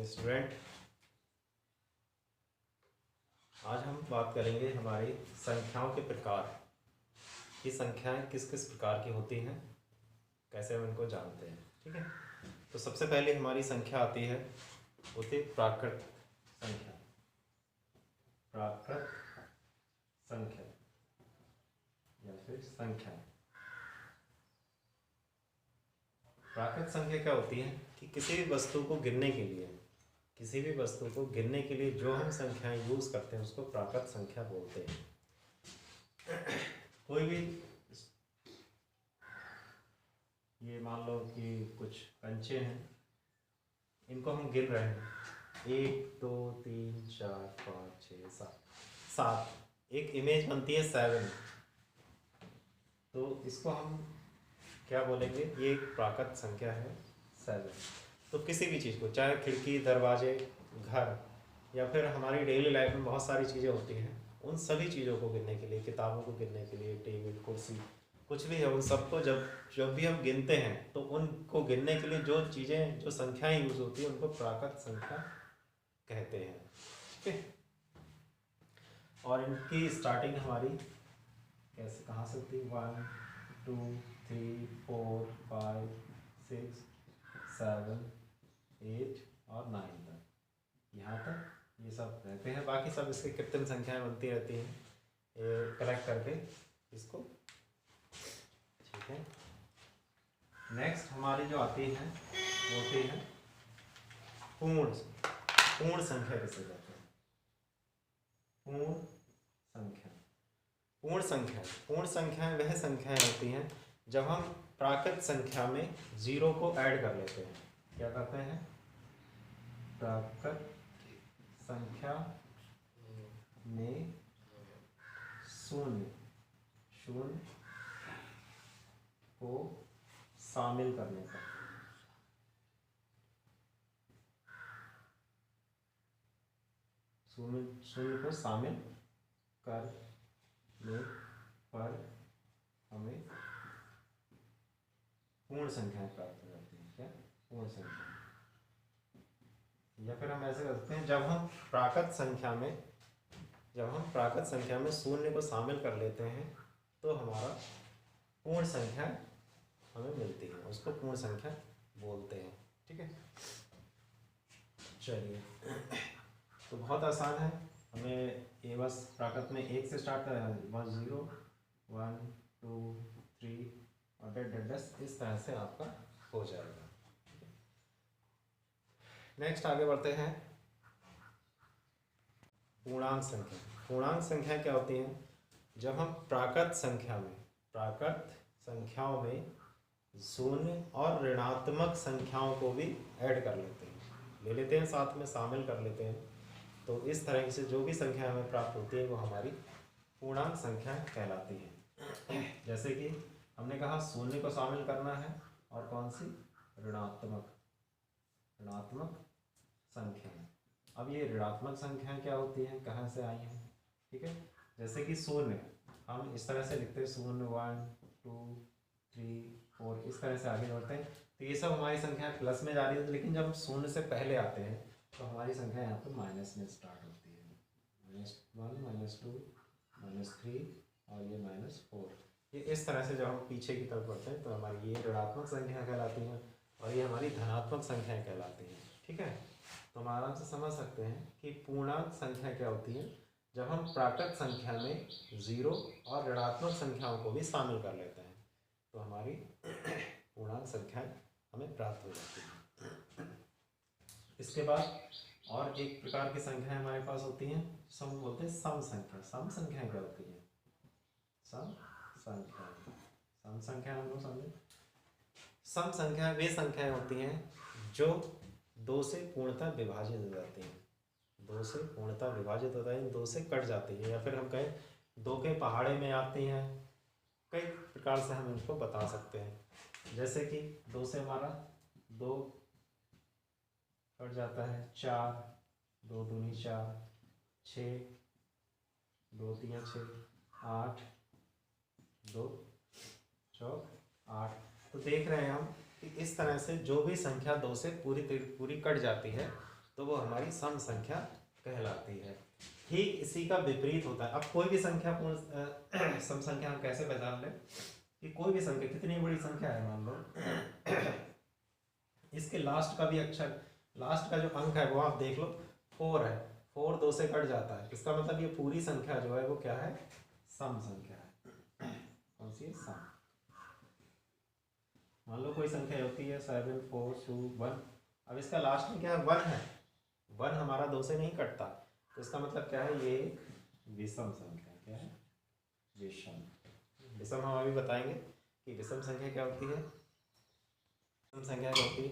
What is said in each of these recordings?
Student, आज हम बात करेंगे हमारी संख्याओं के प्रकार की। संख्याएं किस किस प्रकार की होती हैं, कैसे हम इनको जानते हैं। ठीक है, तो सबसे पहले हमारी संख्या आती है, होती प्राकृत संख्या। प्राकृत संख्या या फिर संख्या। प्राकृत संख्या क्या होती है कि किसी भी वस्तु को गिनने के लिए, किसी भी वस्तु को गिनने के लिए जो हम संख्याएं यूज करते हैं उसको प्राकृत संख्या बोलते हैं। कोई भी, ये मान लो कि कुछ कंचे हैं, इनको हम गिन रहे हैं, 1 2 3 4 5 6 7, एक इमेज बनती है 7, तो इसको हम क्या बोलेंगे, ये एक प्राकृत संख्या है 7। तो किसी भी चीज़ को, चाहे खिड़की, दरवाजे, घर या फिर हमारी डेली लाइफ में बहुत सारी चीज़ें होती हैं, उन सभी चीज़ों को गिनने के लिए, किताबों को गिनने के लिए, टेबल, कुर्सी, कुछ भी है, उन सबको जब भी हम गिनते हैं तो उनको गिनने के लिए जो चीज़ें, जो संख्याएं यूज होती हैं उनको प्राकृत संख्या कहते हैं। ठीक है, और इनकी स्टार्टिंग हमारी कैसे, कहाँ से होती है, 1 2 3 4 5 6 7 8 और 9 तक, यहाँ तक ये सब रहते हैं। बाकी सब इसके कृत्रिम संख्याएं बनती रहती हैं, कलेक्ट करके इसको। ठीक है, नेक्स्ट हमारी जो आती है वो होती है पूर्ण संख्या। किसे कहते हैं? पूर्ण संख्या। पूर्ण संख्याएं वह संख्याएं होती हैं जब हम प्राकृत संख्या में जीरो को ऐड कर लेते हैं। क्या करते हैं? प्राकृत संख्या में शून्य को शामिल करने पर, शून्य को शामिल करने पर हमें पूर्ण संख्याएं प्राप्त हो जाती हैं। क्या? पूर्ण संख्या। या फिर हम ऐसे करते हैं, जब हम प्राकृत संख्या में शून्य को शामिल कर लेते हैं तो हमारा पूर्ण संख्या हमें मिलती है, उसको पूर्ण संख्या बोलते हैं। ठीक है, चलिए, तो बहुत आसान है। हमें ये बस प्राकृत में 1 से स्टार्ट करें, 1 0 1 2 3 और डेस, इस तरह से आपका हो जाएगा। नेक्स्ट आगे बढ़ते हैं, पूर्णांक संख्या। पूर्णांक संख्या क्या होती है? जब हम प्राकृत संख्याओं में शून्य और ऋणात्मक संख्याओं को भी ऐड कर लेते हैं, ले लेते हैं, साथ में शामिल कर लेते हैं, तो इस तरह से जो भी संख्या हमें प्राप्त होती है वो हमारी पूर्णांक संख्या कहलाती है। जैसे कि हमने कहा शून्य को शामिल करना है, और कौन सी? ऋणात्मक संख्या। अब ये ऋणात्मक संख्या क्या होती है, कहाँ से आई है? ठीक है, जैसे कि शून्य हम इस तरह से लिखते हैं, 0 1 2 3 4, इस तरह से आगे बढ़ते हैं, तो ये सब हमारी संख्या प्लस में जा रही है। लेकिन जब शून्य से पहले आते हैं तो हमारी संख्या यहाँ पर माइनस में स्टार्ट होती है, -1 -2 -3 और ये -4। ये इस तरह से जब हम पीछे की तरफ बढ़ते हैं तो हमारी ये ऋणात्मक संख्या कहलाती है और ये हमारी धनात्मक संख्या कहलाती है। ठीक है, तो हम आराम से समझ सकते हैं कि पूर्णांक संख्या क्या होती है, जब हम प्राकृत संख्या में जीरो और ऋणात्मक संख्याओं को भी शामिल कर लेते हैं तो हमारी पूर्णांक संख्याएं हमें प्राप्त हो जाती हैं। इसके बाद और एक प्रकार की संख्याएं हमारे पास होती हैं, हम बोलते हैं सम संख्या। सम संख्या क्या होती है? सम संख्या हम लोग समझे। सम संख्या वे संख्याएं होती हैं जो 2 से पूर्णतः विभाजित हो जाती हैं। 2 से पूर्णतः विभाजित होता है, 2 से कट जाती है, या फिर हम कहें 2 के पहाड़े में आती हैं। कई प्रकार से हम इनको बता सकते हैं, जैसे कि 2 से हमारा 2 कट जाता है, 4 2 दूनी 4, 6 2 3 6, 8 2 4 8। तो देख रहे हैं हम कि इस तरह से जो भी संख्या 2 से पूरी कट जाती है तो वो हमारी सम संख्या कहलाती है। ठीक इसी का विपरीत होता है। अब कोई भी संख्या पूर्ण सम संख्या हम कैसे पहचान लें कि कोई भी संख्या कितनी बड़ी संख्या है, मान लो इसके लास्ट का भी अक्षर, लास्ट का जो अंक है वो आप देख लो 4 है, 4 2 से कट जाता है, इसका मतलब ये पूरी संख्या जो है वो क्या है, सम संख्या है। कौन सी है, सम। मान लो कोई संख्या होती है 7 4 2 1, अब इसका लास्ट में क्या है, 1 है, 1 हमारा 2 से नहीं कटता, तो इसका मतलब क्या है, ये एक विषम संख्या है। क्या है, विषम। विषम हम अभी बताएंगे कि विषम संख्या क्या होती है। विषम संख्या क्या होती है,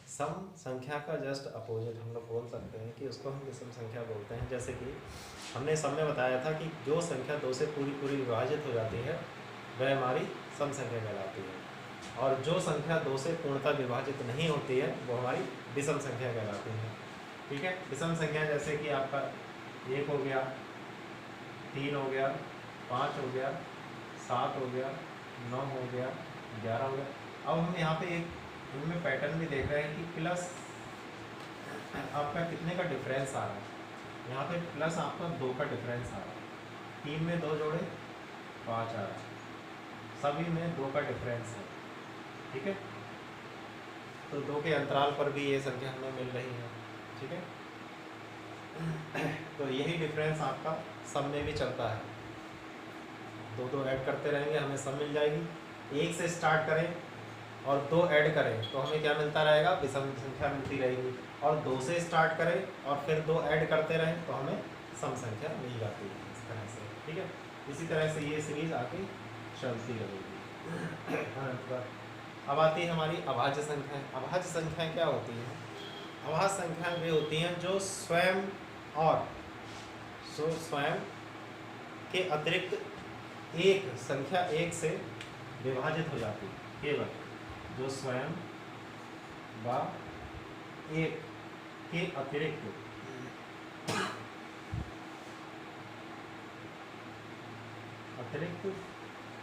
सम संख्या का जस्ट अपोजिट हम लोग बोल सकते हैं कि उसको हम विषम संख्या बोलते हैं। जैसे कि हमने सब में बताया था कि जो संख्या 2 से पूरी विभाजित हो जाती है वह हमारी सम संख्या कहलाती है, और जो संख्या 2 से पूर्णतः विभाजित नहीं होती है वो हमारी विषम संख्या कहलाती है। ठीक है, विषम संख्या जैसे कि आपका 1 हो गया, 3 हो गया, 5 हो गया, 7 हो गया, 9 हो गया, 11 हो गया। अब हम यहाँ पे एक इनमें पैटर्न भी देख रहे हैं कि प्लस आपका कितने का डिफरेंस आ रहा है, यहाँ पे प्लस आपका 2 का डिफरेंस आ रहा है, 3 में 2 जोड़े 5 आ रहा है, सभी में 2 का डिफरेंस है। ठीक है, तो 2 के अंतराल पर भी ये संख्या हमें मिल रही है। ठीक है, तो यही डिफरेंस आपका सम में भी चलता है, 2 ऐड करते रहेंगे हमें सम मिल जाएगी। 1 से स्टार्ट करें और 2 ऐड करें तो हमें क्या मिलता रहेगा, विषम संख्या मिलती रहेगी, और 2 से स्टार्ट करें और फिर 2 ऐड करते रहें तो हमें सम संख्या मिल जाती है इस तरह से। ठीक है, इसी तरह से ये सीरीज आगे चलती रहेगी। अब आती है हमारी अभाज्य संख्याएं। अभाज्य संख्याएं क्या होती हैं, अभाज्य संख्याएं वे होती हैं जो स्वयं के अतिरिक्त एक संख्या 1 से विभाजित हो जाती है, केवल जो स्वयं व 1 के अतिरिक्त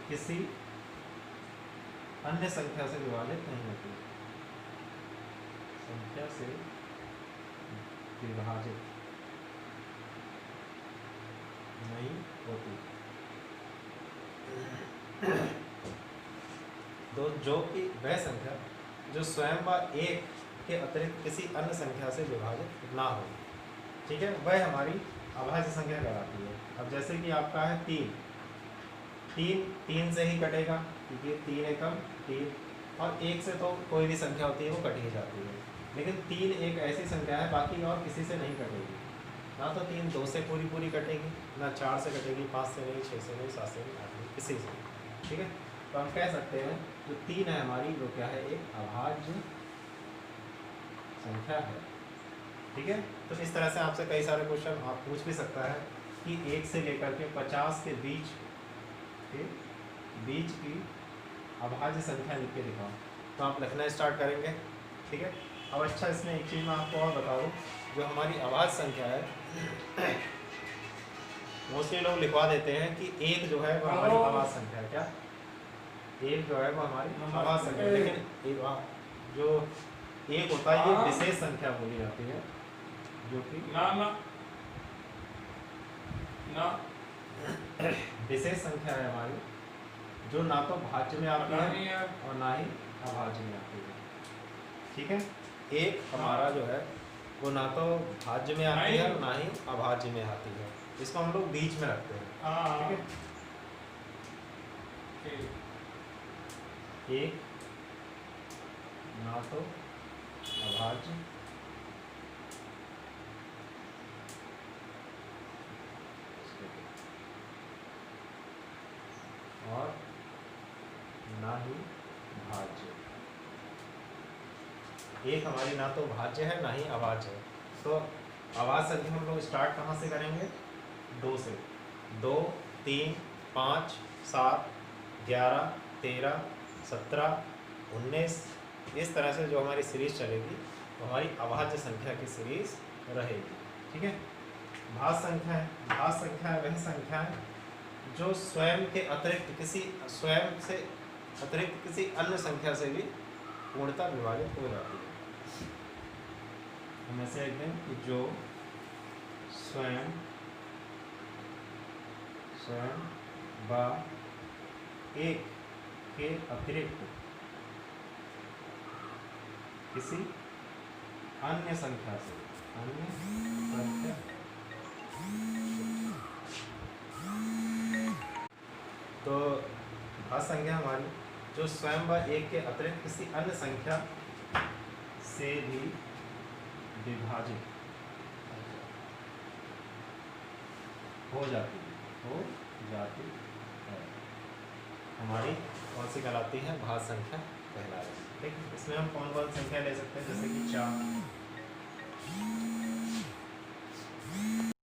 किसी अन्य संख्या से विभाजित नहीं होती, संख्या से विभाजित नहीं होती। तो जो कि वह संख्या जो स्वयं व 1 के अतिरिक्त किसी अन्य संख्या से विभाजित ना हो, ठीक है, वह हमारी अभाज्य संख्या कहलाती है। अब जैसे कि आपका है 3 से ही कटेगा क्योंकि 3 एकम 3, और 1 से तो कोई भी संख्या होती है वो कट ही जाती है, लेकिन 3 एक ऐसी संख्या है बाकी और किसी से नहीं कटेगी, ना तो 3 2 से पूरी कटेगी, ना 4 से कटेगी, 5 से नहीं, 6 से नहीं, 7 से नहीं, 8 नहीं, किसी से। ठीक है, तो हम कह सकते हैं जो 3 है हमारी वो क्या है, एक अभाज्य संख्या है। ठीक है, तो इस तरह से आपसे कई सारे क्वेश्चन आप पूछ भी सकता है कि 1 से लेकर के 50 के बीच की अभाज्य संख्या लिख के दिखाओ, तो आप लिखना स्टार्ट करेंगे। ठीक है, अब अच्छा इसमें एक चीज़ मैं आपको और बता दूँ, जो हमारी अभाज्य संख्या है मोस्टली लोग लिखवा देते हैं कि 1 जो है वो हमारी अभाज्य संख्या है। क्या 1 जो है वो हमारी अभाज्य संख्या है, लेकिन जो 1 होता है ये विशेष संख्या बोली जाती है, जो कि विशेष संख्या है हमारी, जो ना तो भाज्य में आती है और ना ही अभाज्य में आती है। ठीक है, 1 हमारा जो है वो ना तो भाज्य में आती है और ना ही अभाज्य में आती है, इसको हम लोग बीच में रखते हैं। ठीक है, 1 ना तो अभाज्य और ना ही भाज्य, 1 हमारी ना तो भाज्य है ना ही अभाज्य है। तो अभाज्य संख्या हम लोग स्टार्ट कहाँ से करेंगे, 2 से। 2 3 5 7 11 13 17 19, इस तरह से जो हमारी सीरीज चलेगी वो हमारी अभाज्य संख्या की सीरीज रहेगी। ठीक है, भाज्य संख्या है, भाज्य संख्या है वह संख्या है जो स्वयं से अतिरिक्त किसी अन्य संख्या से भी पूर्णतः विभाजित हो जाती है। हम ऐसे लिखते हैं कि जो स्वयं व एक के अतिरिक्त किसी अन्य संख्या से तो भाज्य संख्या हमारी जो स्वयं व एक के अतिरिक्त किसी अन्य संख्या से भी विभाजित हो जाती है हमारी कौन सी कहलाती है? भाज्य संख्या कहला रही है। ठीक, इसमें हम कौन कौन संख्या ले सकते हैं? जैसे कि 4,